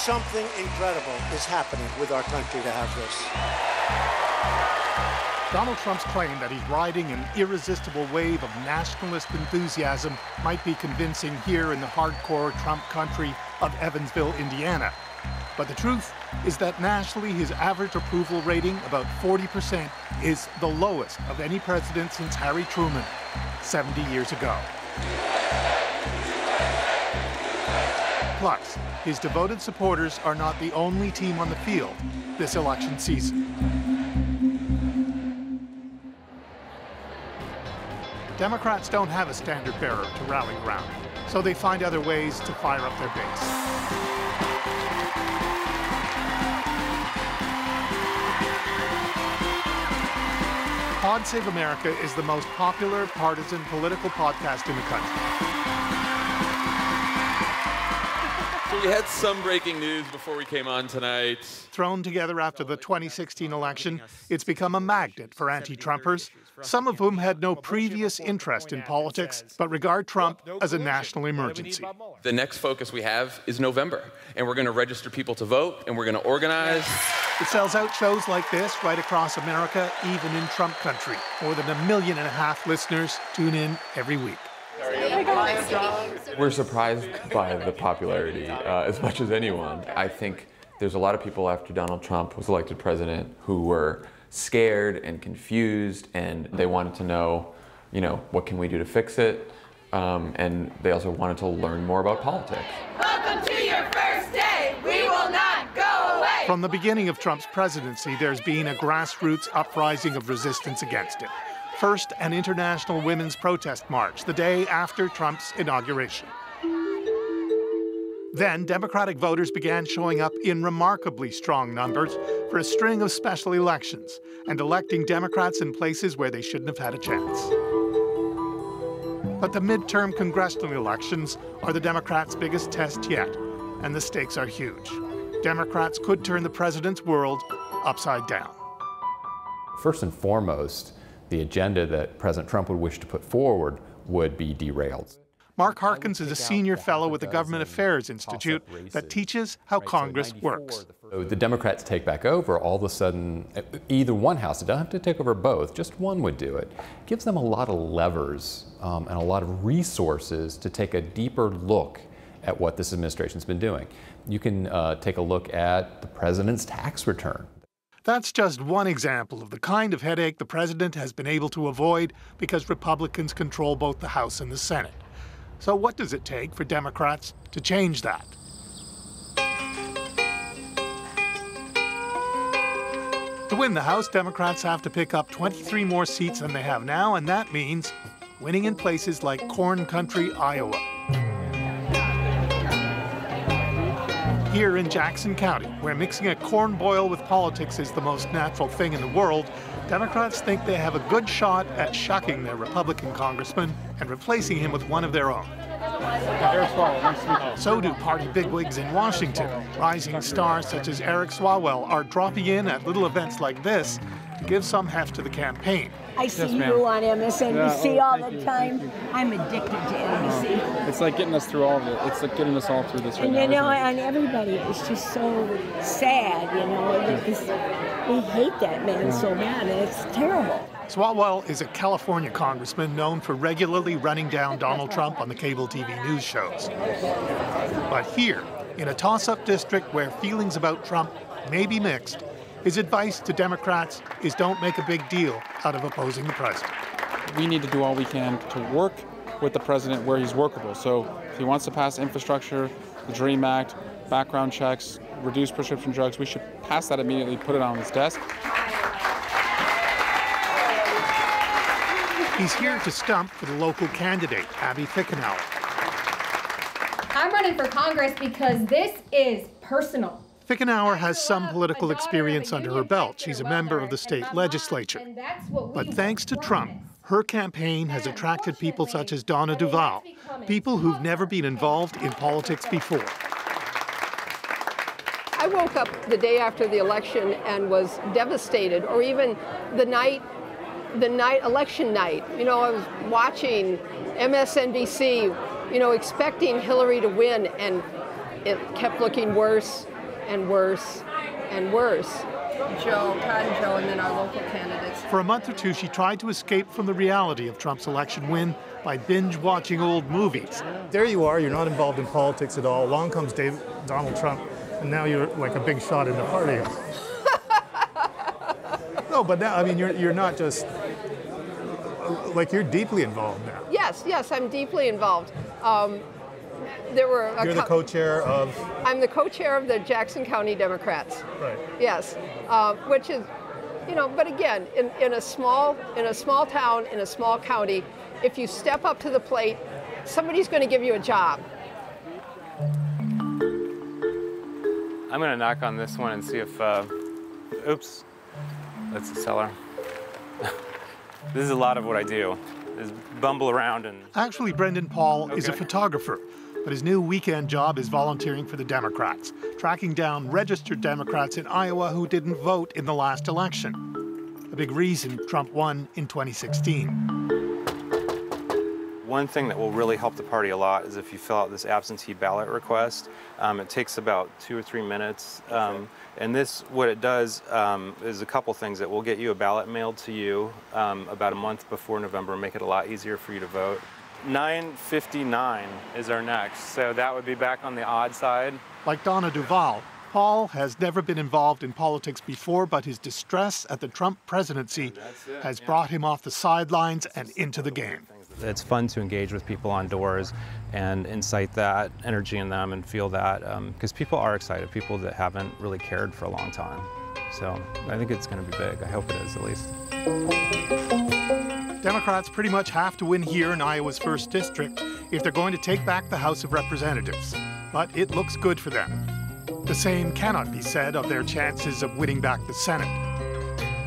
Something incredible is happening with our country to have this. Donald Trump's claim that he's riding an irresistible wave of nationalist enthusiasm might be convincing here in the hardcore Trump country of Evansville, Indiana. But the truth is that nationally, his average approval rating, about 40%, is the lowest of any president since Harry Truman 70 years ago. Plus, his devoted supporters are not the only team on the field this election season. Democrats don't have a standard bearer to rally around, so they find other ways to fire up their base. Pod Save America is the most popular partisan political podcast in the country. So we had some breaking news before we came on tonight. Thrown together after the 2016 election, it's become a magnet for anti-Trumpers, some of whom had no previous interest in politics, but regard Trump as a national emergency. The next focus we have is November, and we're going to register people to vote, and we're going to organize. It sells out shows like this right across America, even in Trump country. More than 1.5 million listeners tune in every week. We're surprised by the popularity as much as anyone. I think there's a lot of people after Donald Trump was elected president who were scared and confused, and they wanted to know, what can we do to fix it? And they also wanted to learn more about politics. Welcome to your first day. We will not go away. From the beginning of Trump's presidency, there's been a grassroots uprising of resistance against him. First, an international women's protest march the day after Trump's inauguration. Then, Democratic voters began showing up in remarkably strong numbers for a string of special elections and electing Democrats in places where they shouldn't have had a chance. But the midterm congressional elections are the Democrats' biggest test yet, and the stakes are huge. Democrats could turn the president's world upside down. First and foremost, the agenda that President Trump would wish to put forward would be derailed. Mark Harkins is a senior fellow with the Government Affairs Institute that teaches how Congress works. So the Democrats take back over, all of a sudden, either one house, they don't have to take over both, just one would do it. It gives them a lot of levers and a lot of resources to take a deeper look at what this administration's been doing. You can take a look at the president's tax return. That's just one example of the kind of headache the president has been able to avoid because Republicans control both the House and the Senate. So what does it take for Democrats to change that? To win the House, Democrats have to pick up 23 more seats than they have now, and that means winning in places like Corn Country, Iowa. Here in Jackson County, where mixing a corn boil with politics is the most natural thing in the world, Democrats think they have a good shot at shucking their Republican congressman and replacing him with one of their own. So do party bigwigs in Washington. Rising stars such as Eric Swalwell are dropping in at little events like this to give some heft to the campaign. I see you on MSNBC all the time. I'm addicted to NBC. It's like getting us through all of it. It's like getting us all through this right now. And and everybody is just so sad, we hate that man so bad, and it's terrible. Swalwell is a California congressman known for regularly running down Donald Trump on the cable TV news shows. But here, in a toss-up district where feelings about Trump may be mixed, his advice to Democrats is don't make a big deal out of opposing the president. We need to do all we can to work with the president where he's workable. So if he wants to pass infrastructure, the DREAM Act, background checks, reduce prescription drugs, we should pass that immediately, put it on his desk. He's here to stump for the local candidate, Abby Fickenauer. I'm running for Congress because this is personal. Fickenauer has some political experience under her belt. She's a member of the state legislature. But thanks to Trump, her campaign has attracted people such as Donna Duval, people who've never been involved in politics before. I woke up the day after the election and was devastated, or even the night, election night. I was watching MSNBC, expecting Hillary to win, and it kept looking worse and worse and worse. Joe, Todd and Joe, and then our local candidates. For a month or two, she tried to escape from the reality of Trump's election win by binge-watching old movies. There you are, you're not involved in politics at all. Along comes Donald Trump, and now you're like a big shot in the party. No, but now, I mean, you're not just, like, you're deeply involved now. Yes, I'm deeply involved. You're the co-chair of? I'm the co-chair of the Jackson County Democrats. Right. Yes, which is, but again, in a small town, in a small county, if you step up to the plate, somebody's going to give you a job. I'm going to knock on this one and see if, oops, that's the cellar. This is a lot of what I do, is bumble around and... Actually, Brendan Paul is a photographer, but his new weekend job is volunteering for the Democrats, tracking down registered Democrats in Iowa who didn't vote in the last election. A big reason Trump won in 2016. One thing that will really help the party a lot is if you fill out this absentee ballot request. It takes about 2 or 3 minutes. And this, what it does is a couple things. It will get you a ballot mailed to you about a month before November, make it a lot easier for you to vote. 9:59 is our next, so that would be back on the odd side. Like Donna Duvall, Paul has never been involved in politics before, but his distress at the Trump presidency has brought him off the sidelines and into the game. It's fun to engage with people on doors and incite that energy in them and feel that, because people are excited, people that haven't really cared for a long time. So I think it's going to be big. I hope it is, at least. Democrats pretty much have to win here in Iowa's 1st district if they're going to take back the House of Representatives. But it looks good for them. The same cannot be said of their chances of winning back the Senate.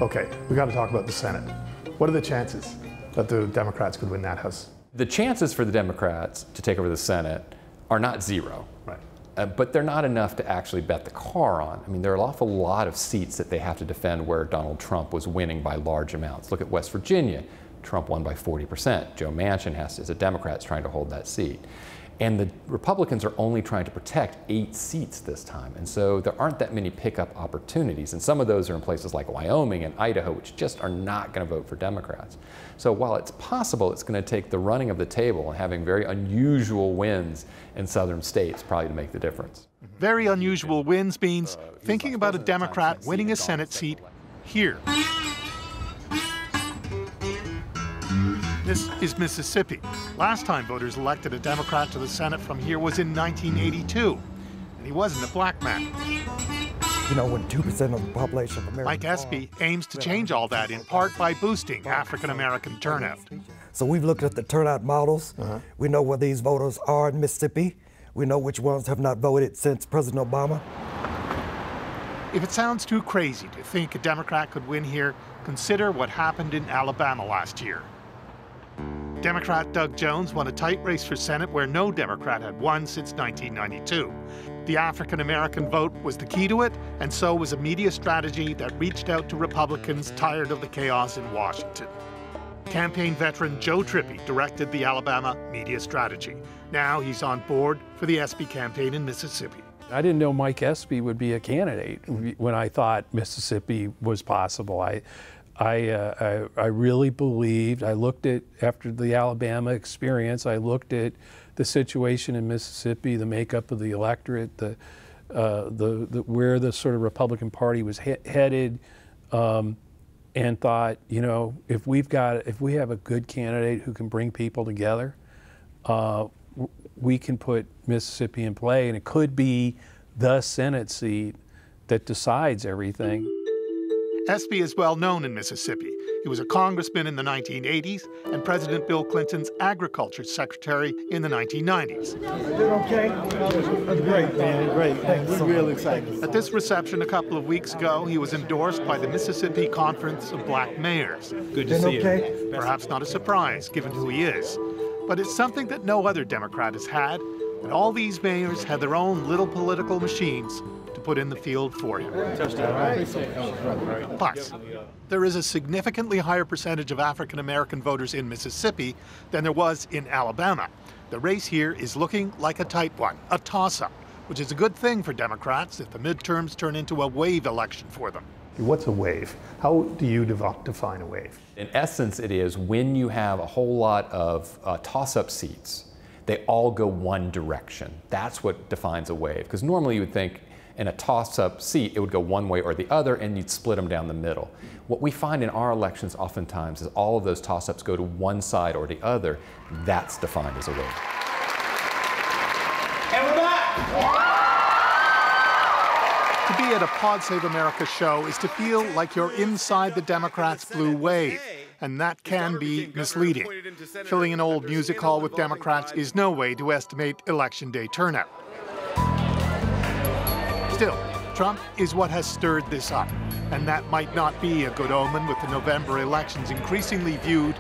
Okay, we got to talk about the Senate. What are the chances that the Democrats could win that House? The chances for the Democrats to take over the Senate are not zero. Right. But they're not enough to actually bet the car on. I mean, there are an awful lot of seats that they have to defend where Donald Trump was winning by large amounts. Look at West Virginia. Trump won by 40%. Joe Manchin as a Democrat, is trying to hold that seat. And the Republicans are only trying to protect 8 seats this time. And so there aren't that many pickup opportunities. And some of those are in places like Wyoming and Idaho, which just are not going to vote for Democrats. So while it's possible it's going to take the running of the table and having very unusual wins in southern states probably to make the difference. Very unusual wins means thinking about a Democrat winning a Senate seat here. This is Mississippi. Last time voters elected a Democrat to the Senate from here was in 1982, and he wasn't a black man. You know, when 2% of the population of America... Mike Espy aims to change all that in part by boosting African-American turnout. So we've looked at the turnout models. We know where these voters are in Mississippi. We know which ones have not voted since President Obama. If it sounds too crazy to think a Democrat could win here, consider what happened in Alabama last year. Democrat Doug Jones won a tight race for Senate where no Democrat had won since 1992. The African-American vote was the key to it, and so was a media strategy that reached out to Republicans tired of the chaos in Washington. Campaign veteran Joe Trippi directed the Alabama media strategy. Now he's on board for the Espy campaign in Mississippi. I didn't know Mike Espy would be a candidate when I thought Mississippi was possible. I really believed, I looked at, after the Alabama experience, I looked at the situation in Mississippi, the makeup of the electorate, where the sort of Republican Party was headed, and thought, you know, if we have a good candidate who can bring people together, we can put Mississippi in play, and it could be the Senate seat that decides everything. Espy is well known in Mississippi. He was a congressman in the 1980s and President Bill Clinton's agriculture secretary in the 1990s. Okay? That's great, man. Great. Thanks. We're real excited. At this reception a couple of weeks ago, he was endorsed by the Mississippi Conference of Black Mayors. Good to see you. Perhaps not a surprise, given who he is. But it's something that no other Democrat has had, and all these mayors had their own little political machines to put in the field for him. Plus, there is a significantly higher percentage of African-American voters in Mississippi than there was in Alabama. The race here is looking like a tight one, a toss-up, which is a good thing for Democrats if the midterms turn into a wave election for them. What's a wave? How do you define a wave? In essence, it is when you have a whole lot of toss-up seats, they all go one direction. That's what defines a wave. Because normally you would think in a toss-up seat, it would go one way or the other, and you'd split them down the middle. What we find in our elections oftentimes is all of those toss-ups go to one side or the other. That's defined as a wave. And we're back! To be at a Pod Save America show is to feel like you're inside the Democrats' blue wave, and that can be misleading. Filling an old music hall with Democrats is no way to estimate Election Day turnout. Still, Trump is what has stirred this up, and that might not be a good omen with the November elections increasingly viewed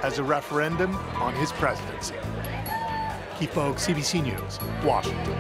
as a referendum on his presidency. Keith Bogue, CBC News, Washington.